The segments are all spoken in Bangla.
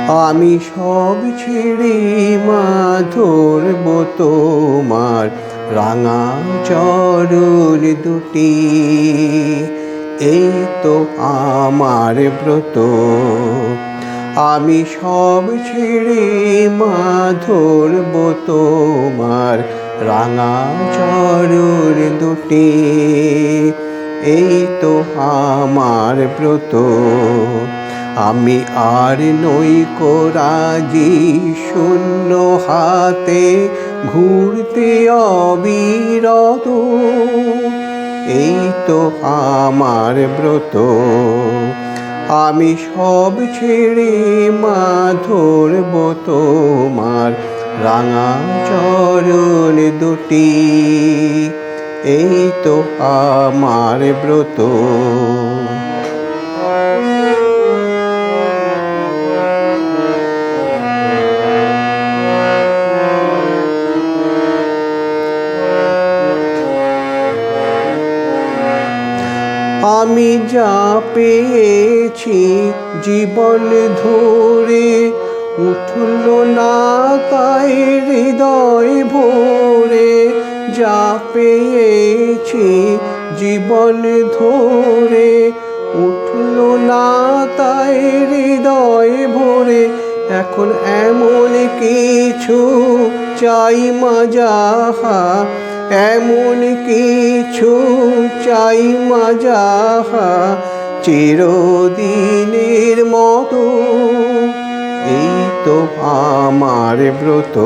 আমি সব ছেড়ে মা ধরব তোমার রাঙা চরণ দুটি। এই তো আমার ব্রত। আমি সব ছেড়ে মা ধরব তোমার রাঙা চরণ দুটি। এই তো আমার ব্রত। আমি আর নই রাজি শূন্য হাতে ঘুরতে অবিরত। এই তো আমার ব্রত। আমি সব ছেড়ে মা ধরব তোমার রাঙা চরণ দুটি। এই তো আমার ব্রত। আমি যা পেয়েছি জীবন ধরে উঠল না তাই হৃদয় ভরে। যা পেয়েছি জীবন ধরে উঠল না তাই হৃদয় ভরে। এখন এমন কিছু চাই মা যাহা, এমন কিছু চাই মা যাহা চিরদিনের মতো। এই তো আমার ব্রত।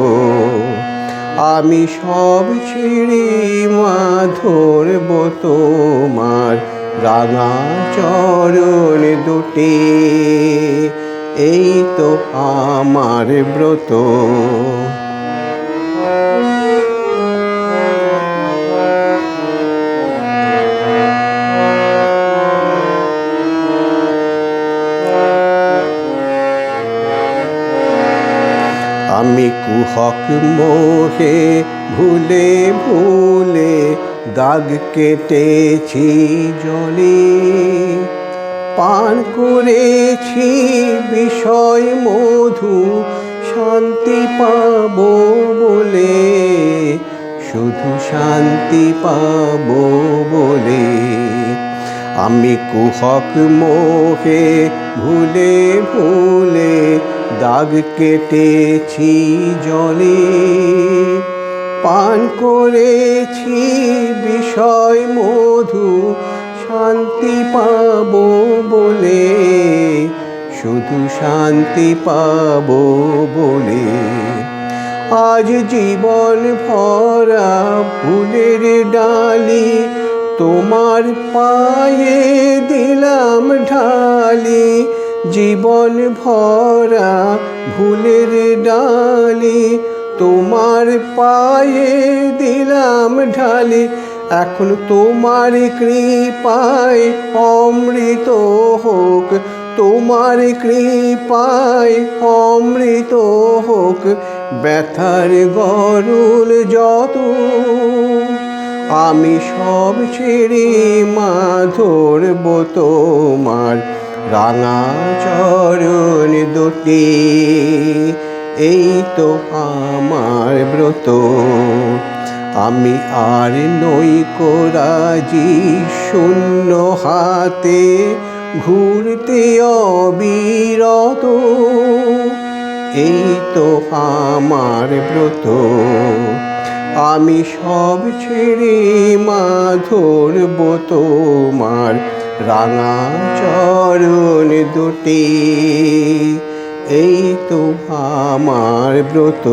আমি সব ছেড়ে মা ধরব তোমার রাঙা চরণ দুটি। এই তো আমার ব্রত। আমি কুহক মোহে ভুলে ভুলে দাগ কেটেছি জলে। পান করেছি বিষয় মধু শান্তি পাবো বলে, শুধু শান্তি পাবো বলে। আমি কুহক মোহে ভুলে ভুলে দাগ কেটেছি জলে। পান করেছি বিষয় মধু শান্তি পাবো বলে, শুধু শান্তি পাবো বলে। আজ জীবন ভরা ফুলের ডালি তোমার পায়ে দিলাম ঢালি। জীবন ভরা ফুলের ডালি তোমার পায়ে দিলাম ঢালি। এখন তোমার কৃপায় অমৃত হোক, তোমার কৃপায় অমৃত হোক ব্যথার গরুল যত। আমি সব ছেড়ে মা ধরব তোমার রাঙা চরণ দুটি। এই তো আমার ব্রত। আমি আর নই রাজি শূন্য হাতে ঘুরতে অবিরত। এই তো আমার ব্রত। আমি সব ছেড়ে মা ধরব তোমার রাঙা চরণ দুটি। এই তো আমার ব্রত।